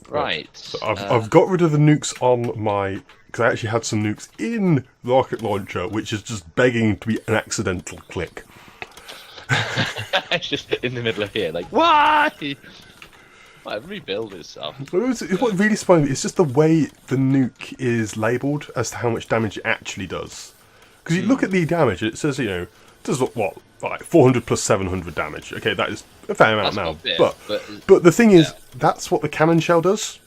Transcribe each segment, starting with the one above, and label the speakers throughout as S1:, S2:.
S1: Right.
S2: So I've got rid of the nukes on my, because I actually had some nukes in the rocket launcher, which is just begging to be an accidental click.
S1: It's just in the middle of here, like, why? Like, rebuild itself.
S2: What really surprised me is just the way the nuke is labelled as to how much damage it actually does. Because you look at the damage, it says, it does what, like 400 plus 700 damage. Okay, that is a fair amount
S1: That's
S2: now.
S1: quite a bit,
S2: But the thing is,
S1: yeah.
S2: that's what the cannon shell does.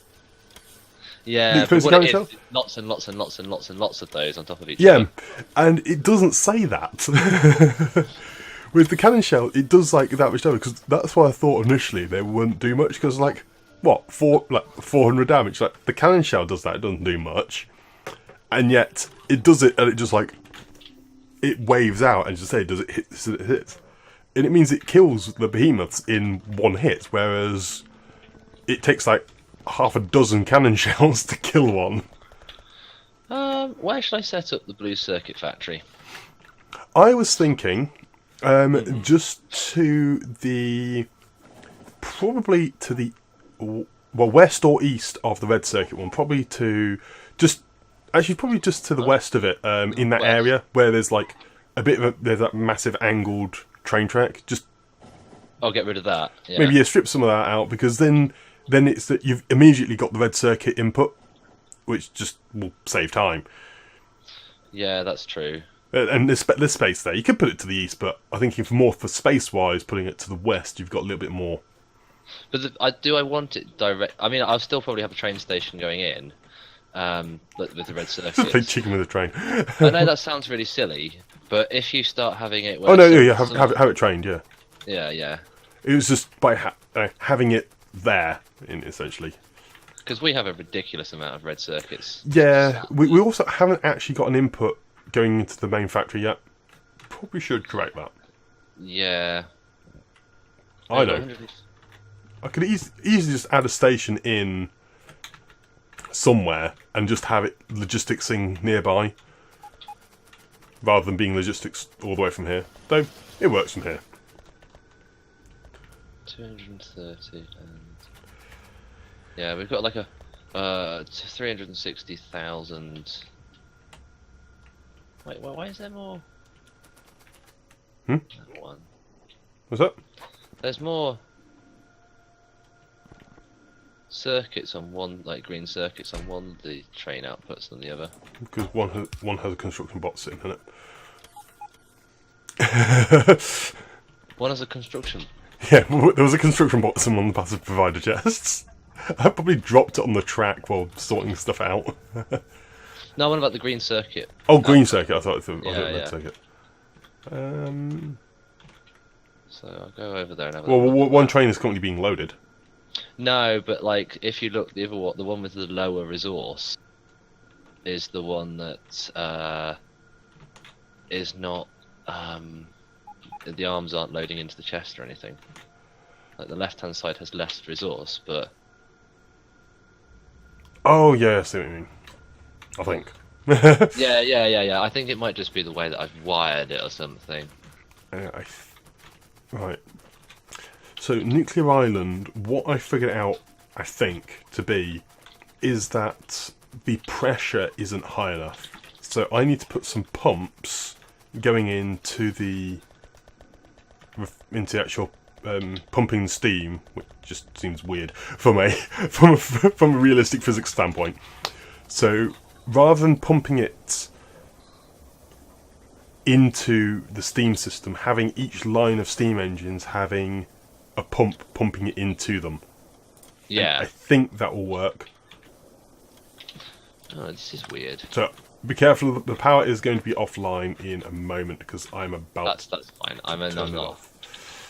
S2: The
S1: Yeah, but
S2: explosive
S1: what it
S2: cannon
S1: is,
S2: shell.
S1: lots and lots and lots and lots and lots of those on top of each
S2: Yeah,
S1: other.
S2: and it doesn't say that. With the cannon shell, it does like that much damage, because that's why I thought initially they wouldn't do much, because like, what, 400 damage? Like, the cannon shell does that, it doesn't do much. And yet, it does it, and it just like, it waves out, and just say, does it hit, it hits. And it means it kills the behemoths in one hit, whereas it takes like half a dozen cannon shells to kill one.
S1: Where should I set up the blue circuit factory?
S2: I was thinking, just to the, probably to the, well, west or east of the red circuit one, probably to, probably just to the west of it, in that
S1: West.
S2: area where there's like a bit of there's that massive angled train track. Just
S1: I'll get rid of that. Yeah.
S2: maybe strip some of that out, because then it's that you've immediately got the red circuit input, which just will save time.
S1: Yeah, that's true.
S2: And there's space there. You could put it to the east, but I think if more for space-wise, putting it to the west, you've got a little bit more.
S1: But I want it direct. I mean, I'll still probably have a train station going in, with the red
S2: Like
S1: circuit.
S2: chicken with a train.
S1: I know that sounds really silly, but if you start having it,
S2: Oh no, yeah, have it trained, yeah.
S1: yeah.
S2: It was just by having it there, essentially.
S1: Because we have a ridiculous amount of red circuits.
S2: Yeah, we also haven't actually got an input going into the main factory yet. Probably should correct that.
S1: Yeah.
S2: I know. I could easily just add a station in somewhere and just have it logisticsing nearby, rather than being logistics all the way from here. Though it works from here.
S1: 230 and yeah, we've got like a 360,000. Wait, why is there more? That one.
S2: What's that?
S1: There's more circuits on one, like green circuits on one of the train outputs than the other.
S2: Because one has a construction bot sitting in it.
S1: One has a construction.
S2: Yeah, there was a construction bot in one of the passive provider chests. I probably dropped it on the track while sorting stuff out.
S1: No, what about the green circuit?
S2: Oh, green circuit. I thought it was
S1: Yeah,
S2: red
S1: yeah.
S2: circuit.
S1: So I'll go over there and have a
S2: Well,
S1: look.
S2: one train is currently being loaded.
S1: No, but like if you look, the other one, the one with the lower resource, is the one that is not. The arms aren't loading into the chest or anything. Like the left-hand side has less resource, but
S2: Oh yeah, I see what you mean. I think.
S1: yeah. I think it might just be the way that I've wired it or something.
S2: Right. So Nuclear Island, what I figured out, I think, to be, is that the pressure isn't high enough. So I need to put some pumps going into actual pumping steam, which just seems weird from a from a realistic physics standpoint. So rather than pumping it into the steam system, having each line of steam engines having a pump pumping it into them.
S1: Yeah.
S2: And I think that will work.
S1: Oh, this is weird.
S2: So be careful, the power is going to be offline in a moment because I'm about
S1: That's fine.
S2: to turn it off.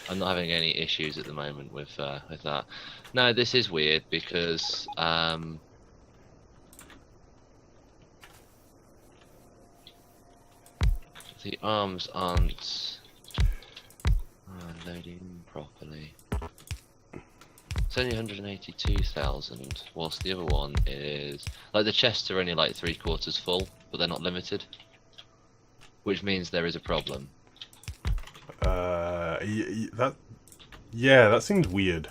S1: I'm not having any issues at the moment with that. No, this is weird because the arms aren't loading properly. It's only 182,000, whilst the other one is like the chests are only like 3/4 full, but they're not limited, which means there is a problem.
S2: That seems weird.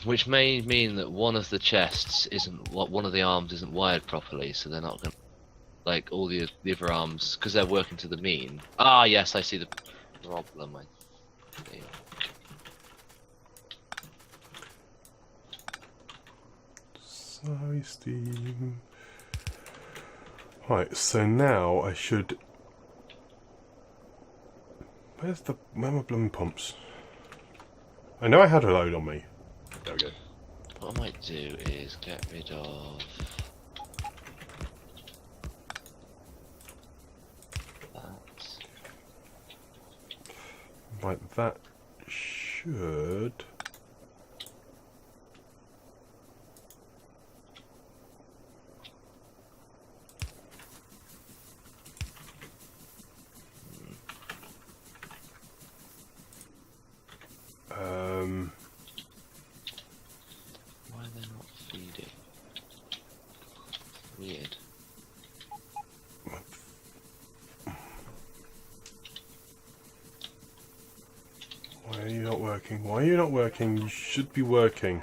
S1: Which may mean that one of the chests isn't, one of the arms isn't wired properly, so they're not going to, like all the other arms, because they're working to the mean. Ah, yes, I see the problem. I think.
S2: Sorry, Steve. Right, so now I should. Where are my blooming pumps? I know I had a load on me. There we go.
S1: What I might do is get rid of that.
S2: Right, that should.
S1: Why are they not feeding? Weird.
S2: Why are you not working? Why are you not working? You should be working.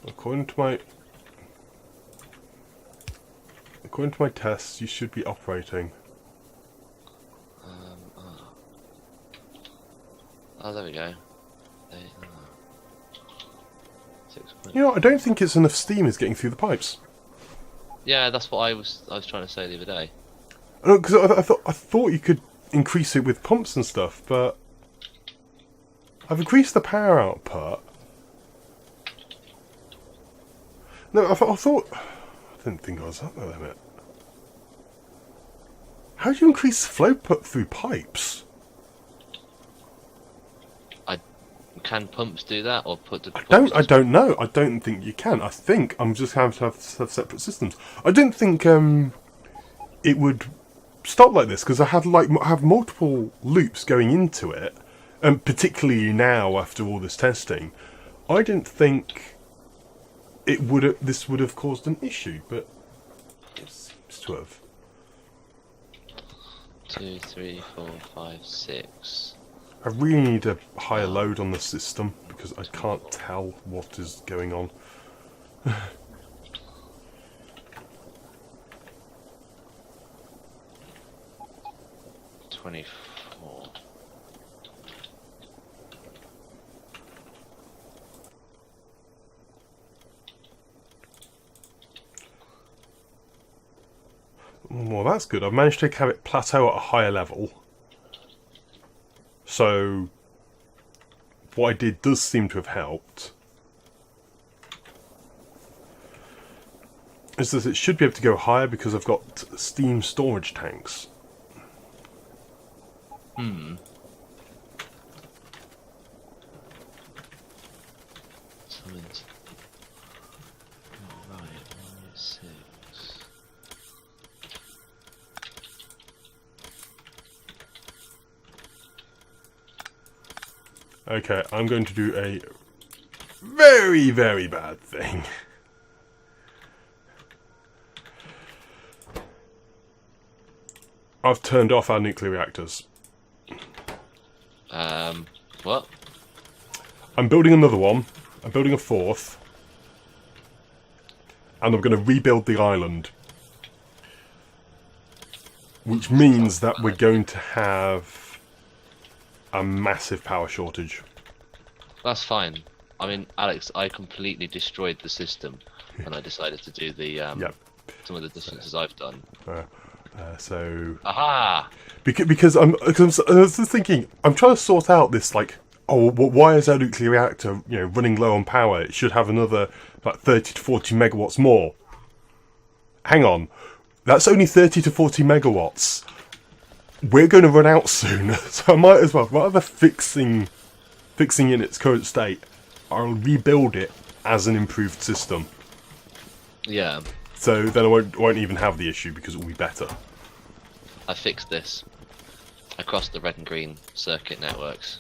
S2: According to my tests, you should be operating.
S1: Oh, there we go.
S2: You know, I don't think it's enough steam is getting through the pipes.
S1: Yeah, that's what I was trying to say the other day.
S2: Because I thought you could increase it with pumps and stuff, but I've increased the power output. No, I didn't think I was at the limit. How do you increase flow put through pipes?
S1: Can pumps do that, or put the?
S2: I don't know. I don't think you can. I think I'm just going to have separate systems. I don't think it would stop like this because I have multiple loops going into it, and particularly now after all this testing, I didn't think this would have caused an issue, but it seems to have.
S1: 2, 3, 4, 5, 6.
S2: I really need a higher load on the system because I can't tell what is going on.
S1: 24.
S2: Well, that's good. I've managed to have it plateau at a higher level. So, what I did does seem to have helped. Is that it should be able to go higher because I've got steam storage tanks.
S1: Something's not right. 6.
S2: Okay, I'm going to do a very, very bad thing. I've turned off our nuclear reactors.
S1: What?
S2: I'm building another one. I'm building a fourth. And I'm going to rebuild the island. Which means that we're going to have a massive power shortage.
S1: That's fine. I mean, Alex, I completely destroyed the system when I decided to do the some of the distances I've done. Aha!
S2: Because I was just thinking, I'm trying to sort out this, like, why is our nuclear reactor, running low on power? It should have another, like, 30 to 40 megawatts more. Hang on. That's only 30 to 40 megawatts. We're going to run out soon, so I might as well, rather than fixing in its current state, I'll rebuild it as an improved system.
S1: Yeah.
S2: So then I won't even have the issue because it will be better.
S1: I fixed this across the red and green circuit networks.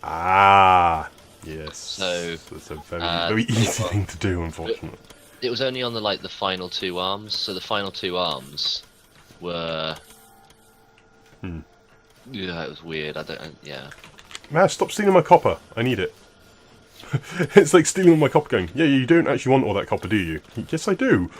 S2: Ah, yes.
S1: So
S2: it's a very easy thing to do, unfortunately.
S1: It was only on the final 2 arms. So the final 2 arms were Yeah, it was weird. Yeah.
S2: Man, stop stealing my copper. I need it. It's like stealing my copper going, yeah, you don't actually want all that copper, do you? Yes, I do.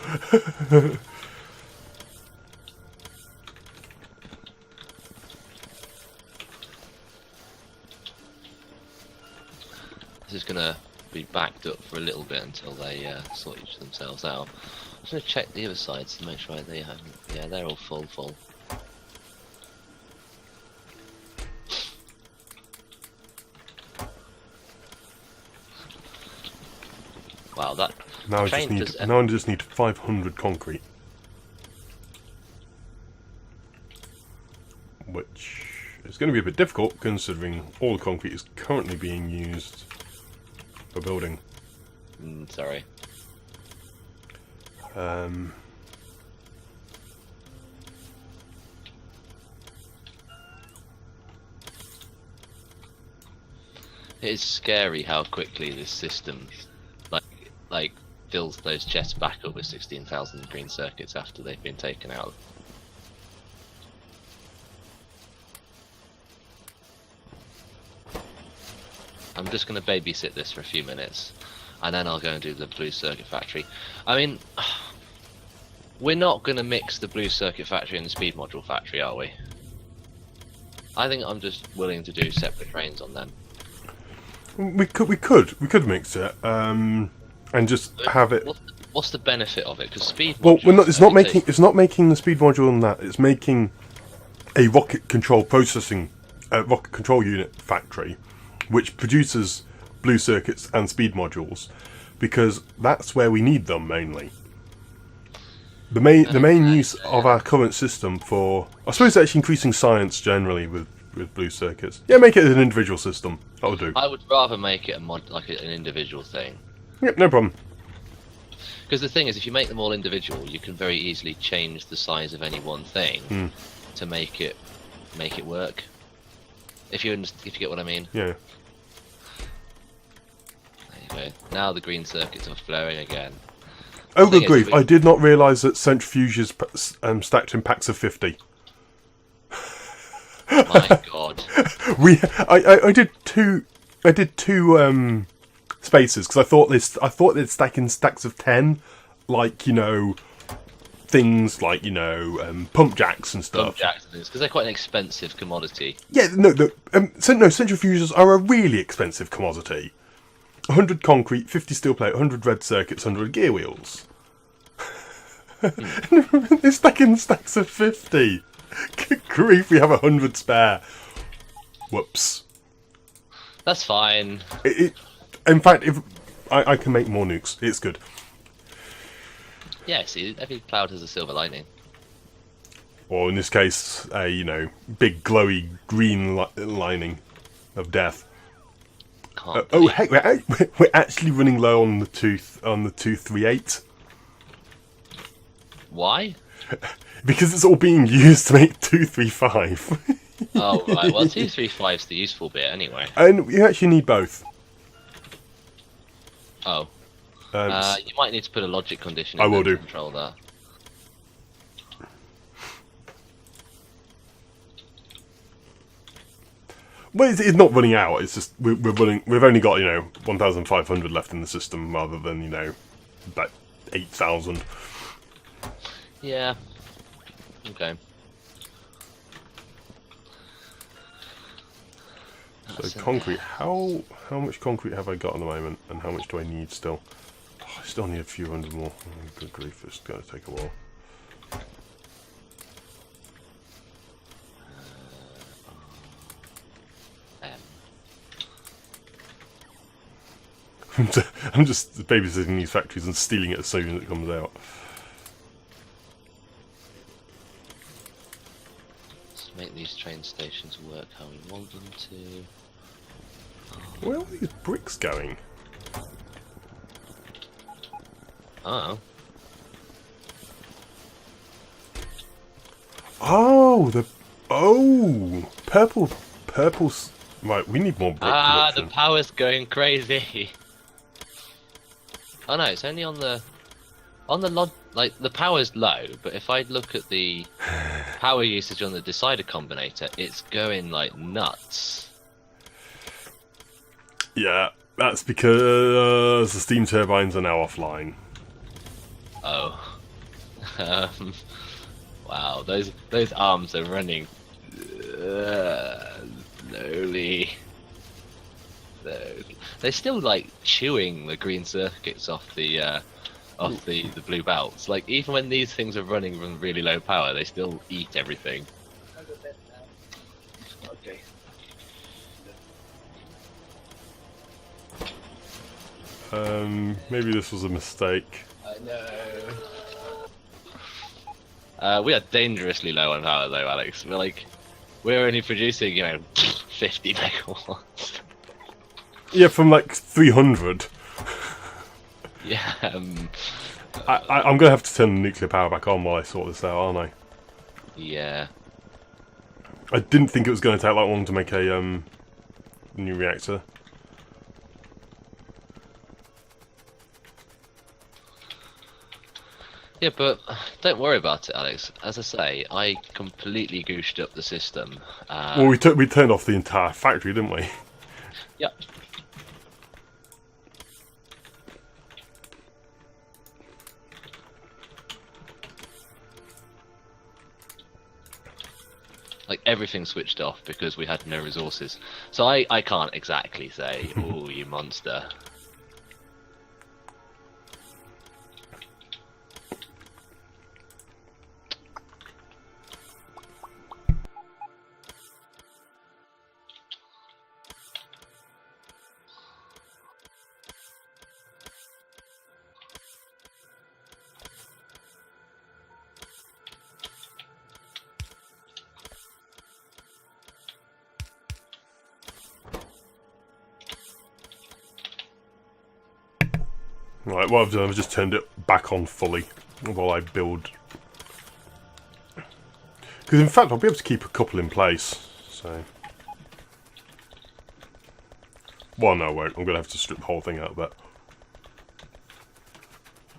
S1: This is gonna be backed up for a little bit until they sort each themselves out. I'm just gonna check the other sides to make sure they haven't. Yeah, they're all full. Wow, that
S2: Now I just need 500 concrete. Which is going to be a bit difficult considering all the concrete is currently being used for building.
S1: Sorry. It is scary how quickly this system like fills those chests back up with 16,000 green circuits after they've been taken out. I'm just going to babysit this for a few minutes, and then I'll go and do the blue circuit factory. I mean, we're not going to mix the blue circuit factory and the speed module factory, are we? I think I'm just willing to do separate trains on them.
S2: We could mix it, and just have it.
S1: What's the benefit of it? Because speed.
S2: Well, we're not. It's not making. It's not making the speed module on that. It's making a rocket control unit factory, which produces blue circuits and speed modules, because that's where we need them mainly. The main use of our current system for, I suppose, actually increasing science generally with blue circuits. Yeah, make it an individual system. That would do.
S1: I would rather make it like an individual thing.
S2: Yep, no problem.
S1: Because the thing is, if you make them all individual, you can very easily change the size of any one thing to make it work. If you get what I mean.
S2: Yeah.
S1: There you go. Now the green circuits are flowing again.
S2: Oh, good grief! I did not realise that centrifuges stacked in packs of 50.
S1: My God.
S2: I did two spaces because I thought they'd stack in stacks of 10, like things like pump jacks and stuff.
S1: Pump jacks, because they're quite an expensive commodity.
S2: Yeah, no, centrifuges are a really expensive commodity. 100 concrete, 50 steel plate, 100 red circuits, 100 gear wheels. They're stacking stacks of 50. Good grief, we have 100 spare. Whoops.
S1: That's fine.
S2: In fact, if I can make more nukes, it's good.
S1: Yeah, see, every cloud has a silver lining.
S2: Or in this case, a big glowy green lining of death. Oh heck, we're actually running low on the 238.
S1: Why?
S2: Because it's all being used to make 235.
S1: Oh right, well 235's the useful bit anyway.
S2: And you actually need both.
S1: Oh. You might need to put a logic condition in
S2: I will
S1: to
S2: do.
S1: control that.
S2: Well, it's not running out. It's just we're running. We've only got 1,500 left in the system, rather than about 8,000.
S1: Yeah. Okay.
S2: So concrete. How much concrete have I got at the moment, and how much do I need still? Oh, I still need a few hundred more. Oh, good grief! It's going to take a while. I'm just babysitting these factories and stealing it as soon as it comes out.
S1: Let's make these train stations work how we want them to.
S2: Where are these bricks going?
S1: Oh.
S2: Oh, purple. Right, we need more brick production.
S1: The power's going crazy. Oh no, it's only on the the power's low, but if I look at the power usage on the decider combinator, it's going like nuts.
S2: Yeah, that's because the steam turbines are now offline.
S1: Oh. Wow, those arms are running slowly. They're still like chewing the green circuits off the blue belts. Like even when these things are running from really low power, they still eat everything. Okay.
S2: Maybe this was a mistake.
S1: I know. We are dangerously low on power though, Alex. We're only producing 50 megawatts.
S2: Yeah, from like 300.
S1: Yeah.
S2: I'm gonna have to turn the nuclear power back on while I sort this out, aren't I?
S1: Yeah.
S2: I didn't think it was going to take that long to make a new reactor.
S1: Yeah, but don't worry about it, Alex. As I say, I completely goosed up the system.
S2: Well, we turned off the entire factory, didn't we?
S1: Yep. Like everything switched off because we had no resources. So I can't exactly say, "Oh, you monster."
S2: Right, what I've done, I've just turned it back on fully while I build. Because in fact, I'll be able to keep a couple in place. So, well, no, I won't. I'm going to have to strip the whole thing out. But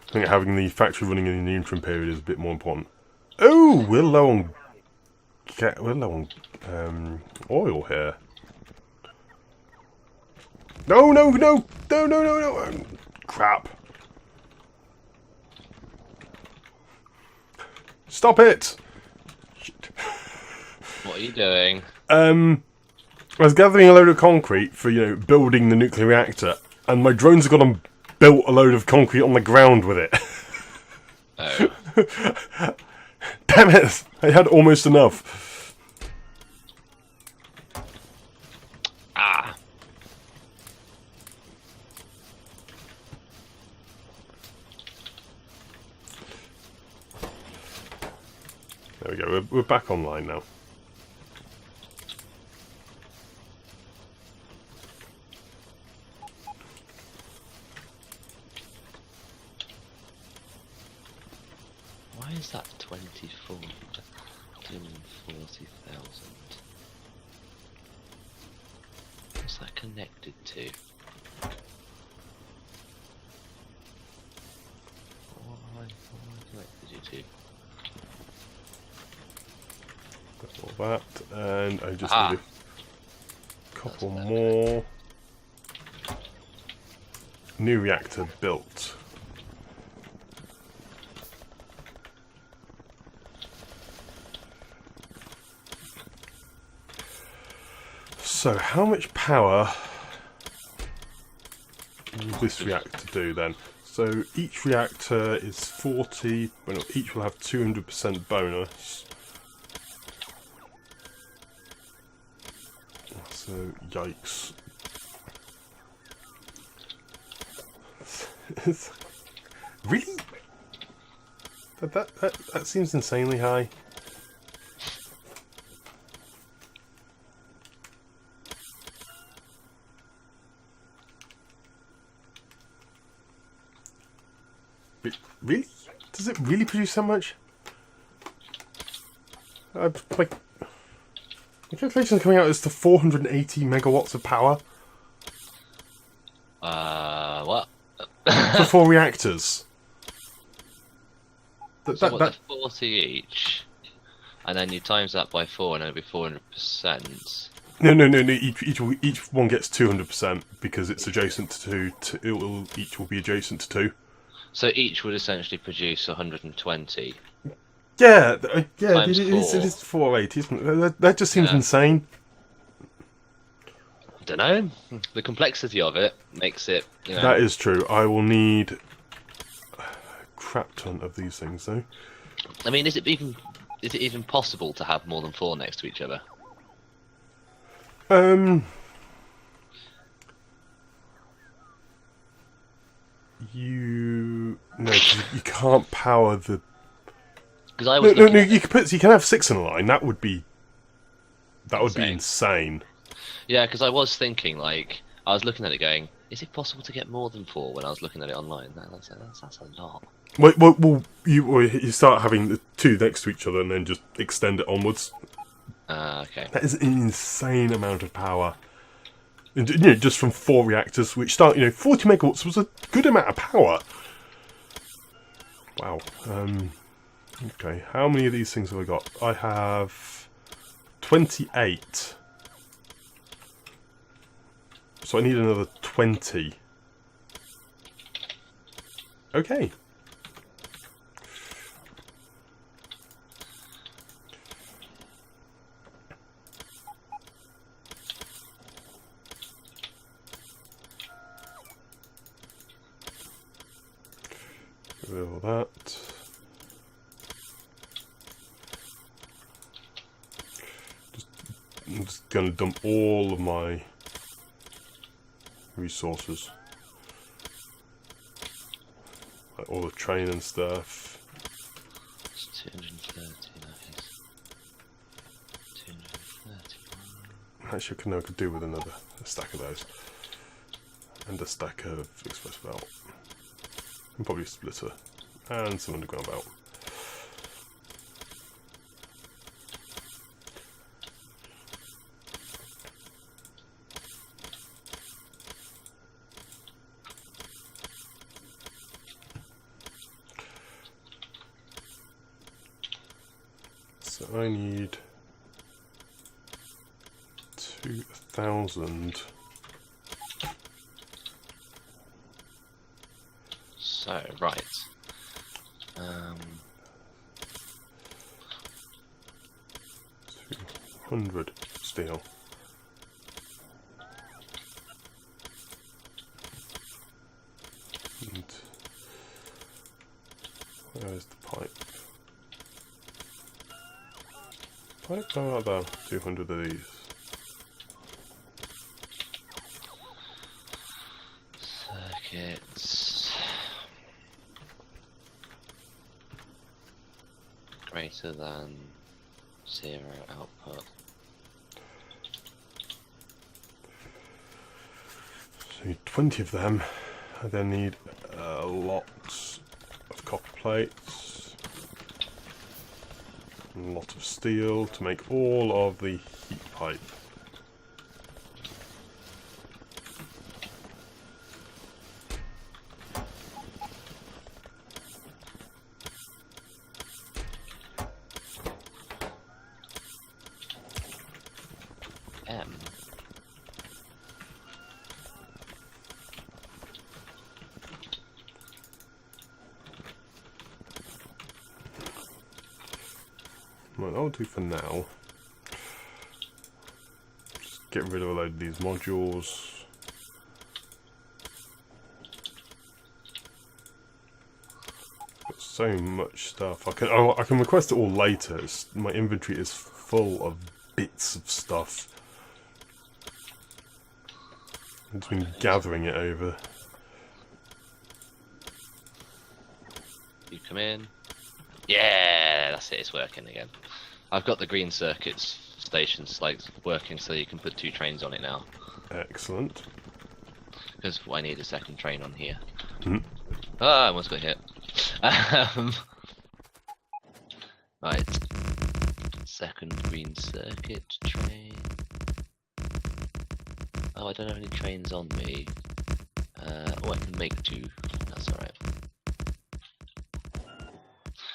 S2: I think having the factory running in the interim period is a bit more important. Oh, we're low on oil here. No! Crap. Stop it! Shit.
S1: What are you doing?
S2: I was gathering a load of concrete for, building the nuclear reactor, and my drones have gone and built a load of concrete on the ground with it.
S1: Oh.
S2: Damn it! I had almost enough.
S1: Ah.
S2: There we go, we're back online now.
S1: Why is that 240,000? What's that connected to? What am I connected you to?
S2: Got all that, and I just
S1: Ah.
S2: need a couple more. New reactor built. So, how much power will this reactor do then? So, each reactor is 40, well, each will have 200% bonus. So, yikes. Really? That seems insanely high. Really? Does it really produce so much? My calculations coming out as to 480 megawatts of power
S1: What?
S2: for 4 reactors.
S1: So what, they're 40 each? and then you times that by 4, and it'll be 400%.
S2: No. Each one gets 200% because it's adjacent to 2. Each will be adjacent to 2.
S1: So each would essentially produce 120
S2: Yeah, yeah.
S1: times
S2: It
S1: 4.
S2: is 480, isn't it? That just seems insane.
S1: Don't know. The complexity of it makes it.
S2: That is true. I will need a crap ton of these things, though.
S1: I mean, is it even possible to have more than 4 next to each other?
S2: You can't power the.
S1: Because I was
S2: No. You can have 6 in a line. That would be insane.
S1: Yeah, because I was thinking, like, I was looking at it going, is it possible to get more than 4 when I was looking at it online? That's a lot.
S2: Well, you start having the 2 next to each other and then just extend it onwards.
S1: Okay.
S2: That is an insane amount of power. And, just from 4 reactors, which start, 40 megawatts was a good amount of power. Wow. Okay, how many of these things have I got? I have 28. So I need another 20. Okay. Get rid of all that. I'm just going to dump all of my resources. Like all the train and stuff.
S1: It's 230, that is. 230.
S2: Actually, I could do with a stack of those. And a stack of express belt. And probably a splitter. And some underground belt. So I need 2,000.
S1: So, right.
S2: 200 steel. And where's the pipe? How about 200 of these?
S1: Circuits. Greater than 0 output.
S2: So I need 20 of them. I then need a lot of copper plates. A lot of steel to make all of the heat pipe. Well, I'll do for now. Just get rid of a load of these modules. Got so much stuff. I can request it all later. My inventory is full of bits of stuff. I've just been gathering it over.
S1: You come in. Yeah, that's it, it's working again. I've got the green circuits stations like working so you can put 2 trains on it now.
S2: Excellent.
S1: Because I need a second train on here.
S2: Mm-hmm.
S1: Ah, I almost got hit. Right. Second green circuit train. Oh, I don't have any trains on me. Oh, I can make 2. That's alright.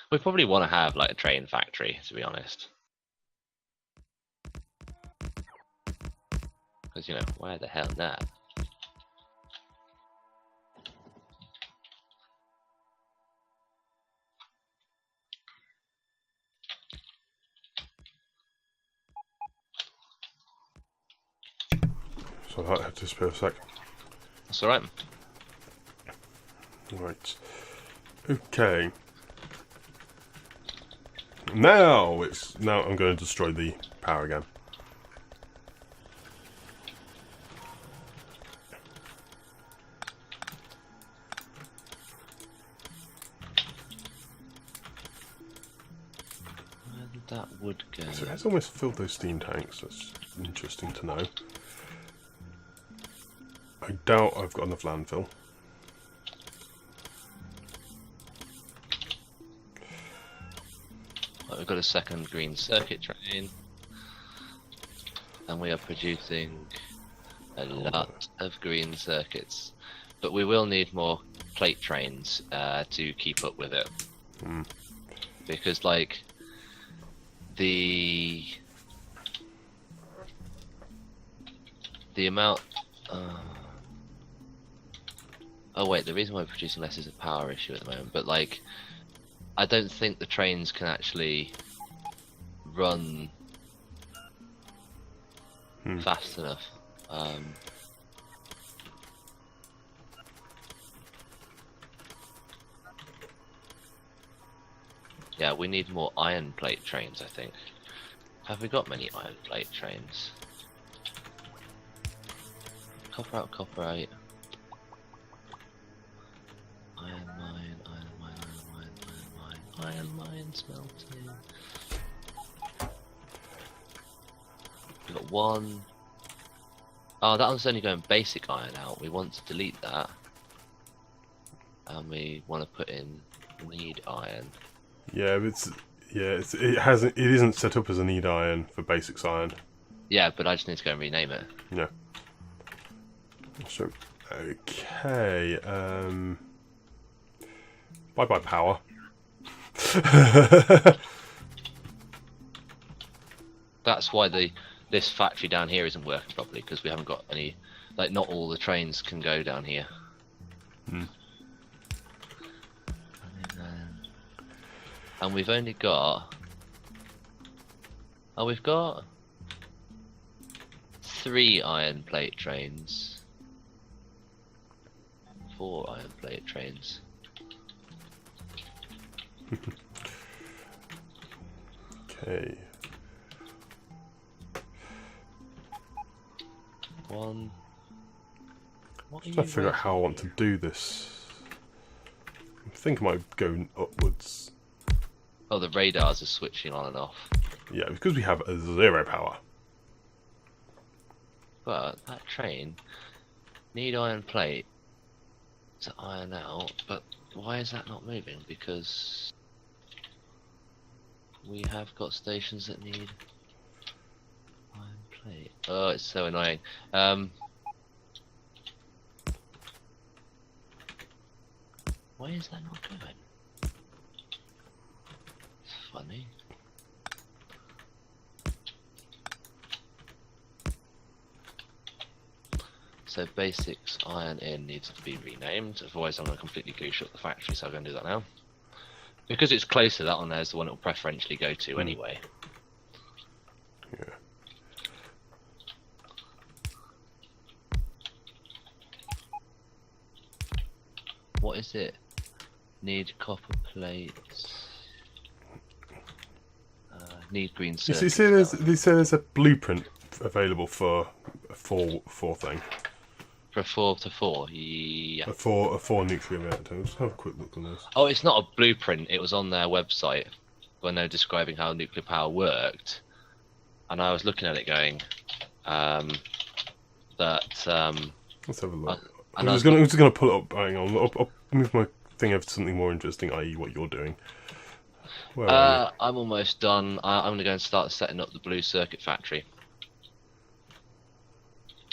S1: We probably want to have like a train factory, to be honest. Because, you know, why the hell not?
S2: So that had to spare a sec.
S1: That's alright.
S2: Right. Okay. Now I'm going to destroy the power again.
S1: Where did that wood go?
S2: So it has almost filled those steam tanks. That's interesting to know. I doubt I've got enough landfill.
S1: Well, we've got a second green circuit train, and we are producing a lot of green circuits. But we will need more plate trains to keep up with it. Because, like, the amount... oh wait, the reason why we're producing less is a power issue at the moment, but like, I don't think the trains can actually run fast enough. Yeah, we need more iron plate trains, I think. Have we got many iron plate trains? Copper out, copper out. Iron mine, iron mine, iron mine, iron mine, iron mine smelting. We've got one. Oh, that one's only going basic iron out. We want to delete that. And we want to put in need iron.
S2: Yeah, it isn't set up as a need iron for basics iron.
S1: Yeah, but I just need to go and rename it.
S2: Yeah. So, okay. Bye bye power.
S1: That's why this factory down here isn't working properly, because we haven't got any, like, not all the trains can go down here. And we've only got, we've got 3 iron plate trains, 4 iron plate trains.
S2: Okay.
S1: One. What
S2: Just trying to figure out how I want to do this. I think I might go upwards.
S1: Oh, the radars are switching on and off.
S2: Yeah, because we have a 0 power.
S1: But that train need iron plate to iron out, but why is that not moving? Because we have got stations that need iron plate. Oh, it's so annoying. Why is that not going? It's funny. So basics iron in needs to be renamed, otherwise I'm going to completely goose up the factory, so I'm going to do that now. Because it's closer, that one there is the one it will preferentially go to anyway.
S2: Yeah.
S1: What is it? Need copper plates. Need green circuits.
S2: You say there's a blueprint available for a 4 thing.
S1: For a 4 to 4, yeah.
S2: A 4 nuclear reactor. Let's have a quick look on this.
S1: Oh, it's not a blueprint. It was on their website when they were describing how nuclear power worked, and I was looking at it going,
S2: Let's have a look.
S1: I'm
S2: just gonna pull it up. Hang on, I'll move my thing over to something more interesting, i.e., what you're doing. Where are you?
S1: I'm almost done. I'm gonna go and start setting up the blue circuit factory.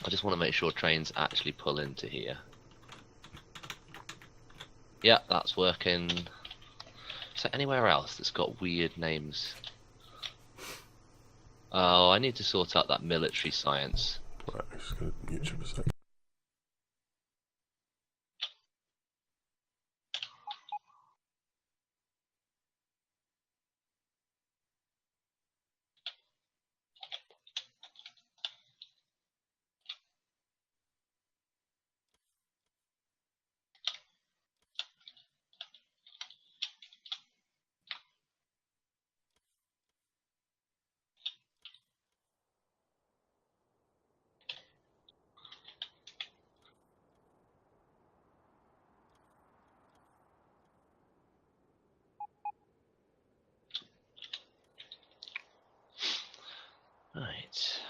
S1: I just want to make sure trains actually pull into here. Yeah, that's working. Is there anywhere else that's got weird names? Oh, I need to sort out that military science.
S2: Right, I'm just going to mute you for a sec.
S1: Right.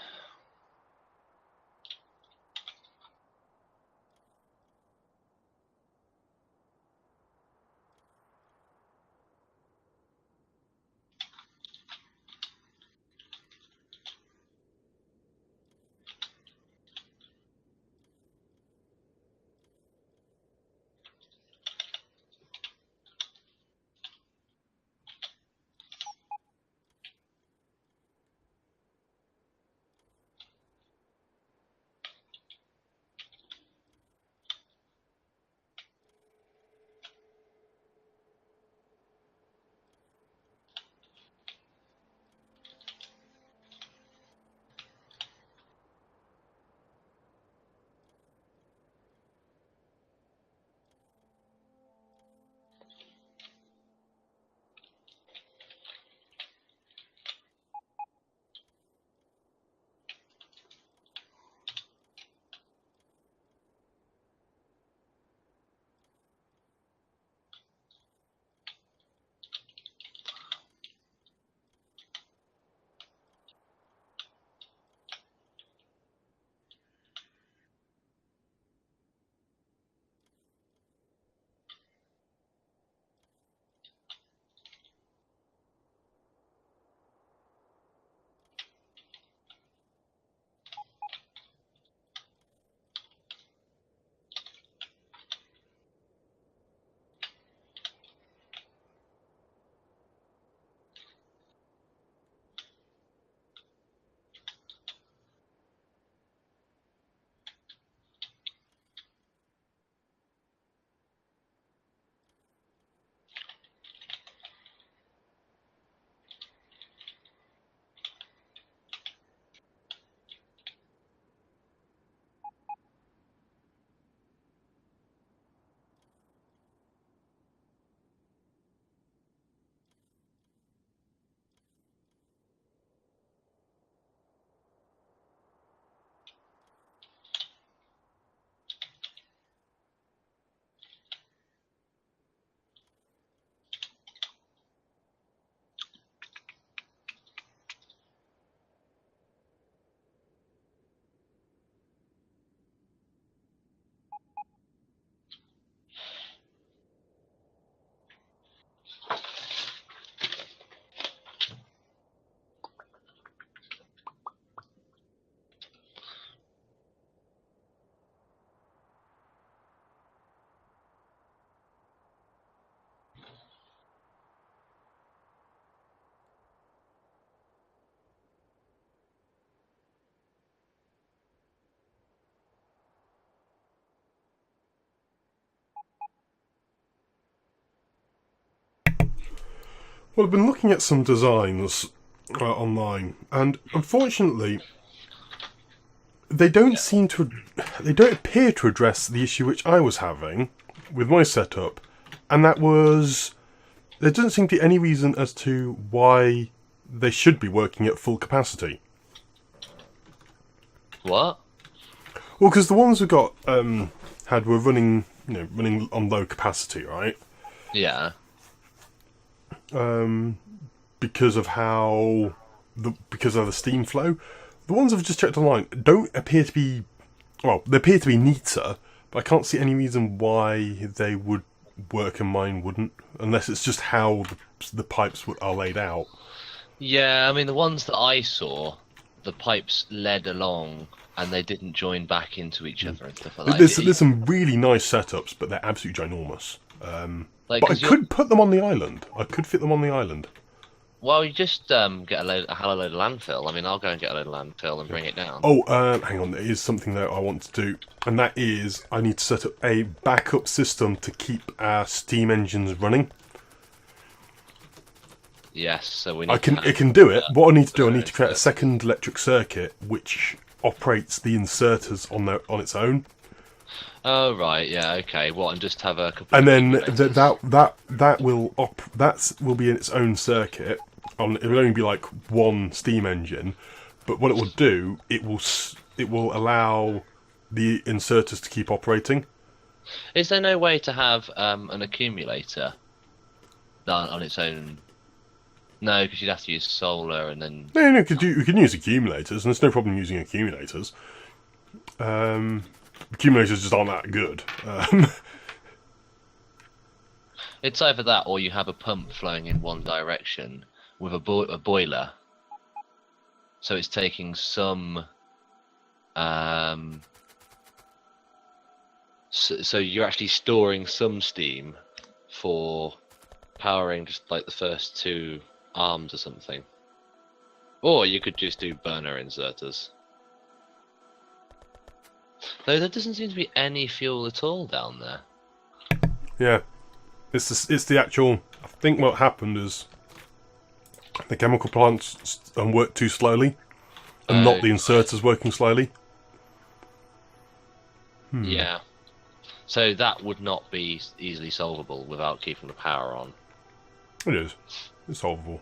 S2: Well, I've been looking at some designs online, and unfortunately, they don't seem to. They don't appear to address the issue which I was having with my setup, and that was there doesn't seem to be any reason as to why they should be working at full capacity.
S1: What?
S2: Well, because the ones we got were running, running on low capacity, right?
S1: Yeah.
S2: Because of because of the steam flow. The ones I've just checked online don't appear to be, well, they appear to be neater, but I can't see any reason why they would work and mine wouldn't, unless it's just how the pipes are laid out.
S1: Yeah, I mean, the ones that I saw, the pipes led along and they didn't join back into each other and stuff like that.
S2: There's some really nice setups, but they're absolutely ginormous.
S1: Like,
S2: But I could put them on the island. I could fit them on the island.
S1: Well, you just get a hell of a load of landfill. I mean, I'll go and get a load of landfill and bring it down.
S2: Oh, hang on. There is something that I want to do, and that is I need to set up a backup system to keep our steam engines running.
S1: Yes, so we need
S2: It can do it. What I need to do, I need to create a second electric circuit which operates the inserters on its own.
S1: Oh right, yeah, okay. What, and just have a couple.
S2: And
S1: of
S2: then
S1: accumulators?
S2: that will be in its own circuit. It will only be like one steam engine, but what it will do, it will allow the inserters to keep operating.
S1: Is there no way to have an accumulator done on its own? No, because you'd have to use solar and then.
S2: No, we can use accumulators, and there's no problem using accumulators. Accumulators just aren't that good.
S1: It's either that or you have a pump flowing in one direction with a boiler. So it's taking some. So you're actually storing some steam for powering just like the first two arms or something. Or you could just do burner inserters. Though there doesn't seem to be any fuel at all down there.
S2: Yeah, it's the actual. I think what happened is the chemical plants work too slowly, and not the inserters working slowly.
S1: Yeah. So that would not be easily solvable without keeping the power on.
S2: It is. It's solvable.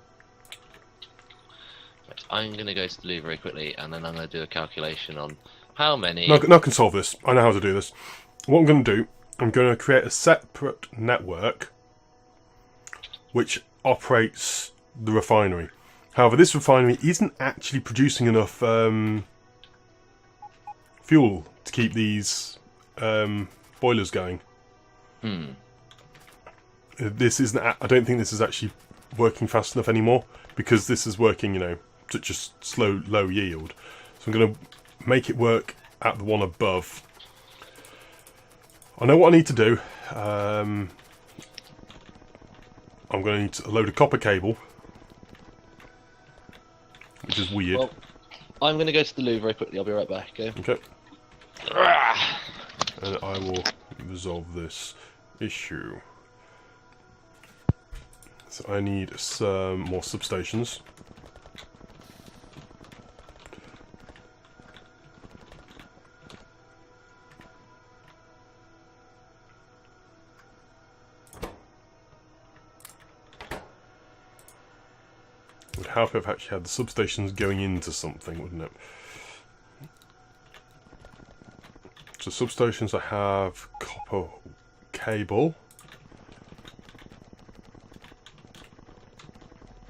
S1: Right, I'm going to go to the loo very quickly, and then I'm going to do a calculation on how many...
S2: No, I can solve this. I know how to do this. What I'm going to do, I'm going to create a separate network which operates the refinery. However, this refinery isn't actually producing enough fuel to keep these boilers going. This isn't. I don't think this is actually working fast enough anymore, because this is working, such a low yield. So I'm going to make it work at the one above. I know what I need to do. I'm going to need a load of copper cable, which is weird.
S1: Well, I'm going to go to the loo very quickly. I'll be right back.
S2: Okay. And I will resolve this issue. So I need some more substations. It would help if I actually had the substations going into something, wouldn't it? So substations, I have copper cable.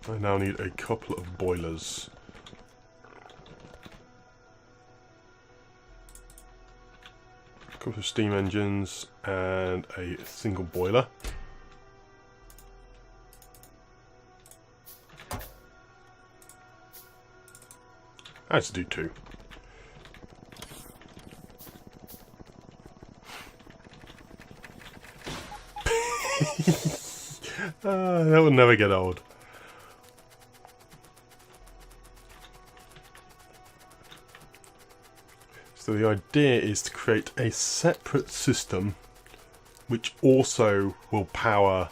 S2: I now need a couple of boilers. A couple of steam engines and a single boiler. I had to do two. That will never get old. So the idea is to create a separate system which also will power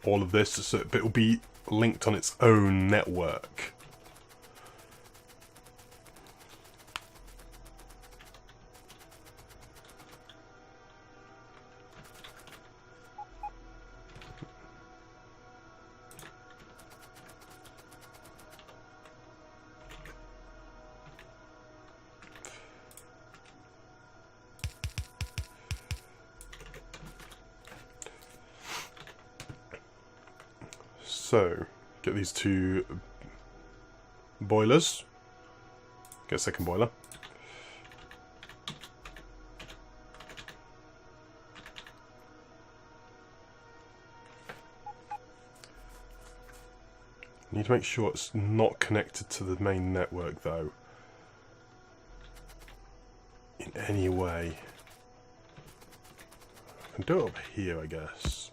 S2: all of this, so it will be linked on its own network. So, get these two boilers. Get a second boiler. Need to make sure it's not connected to the main network, though, in any way. I can do it up here, I guess.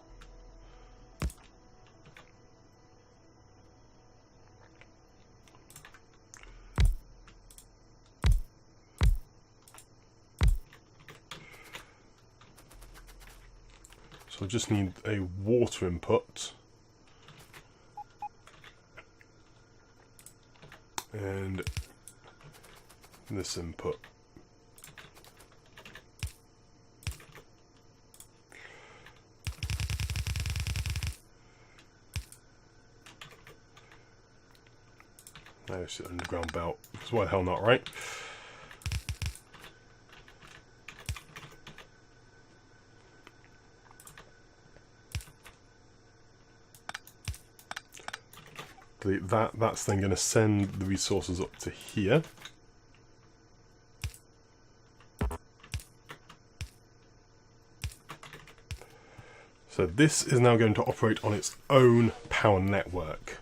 S2: So I just need a water input. And this input. There's the underground belt. Because why the hell not, right? Delete that. That's then going to send the resources up to here. So this is now going to operate on its own power network.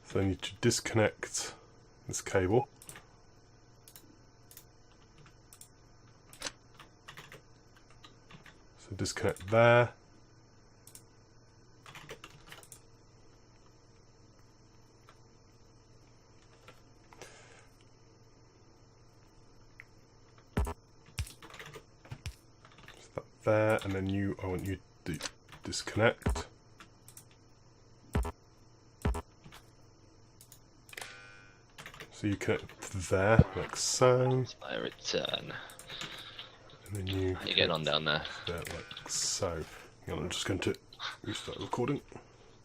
S2: So I need to disconnect this cable. So disconnect there. Just that there, and then I want you to disconnect. So you connect there, like so.
S1: It's my return.
S2: And then you
S1: How you getting on down there?
S2: Like so. Hang on, I'm just going to restart recording.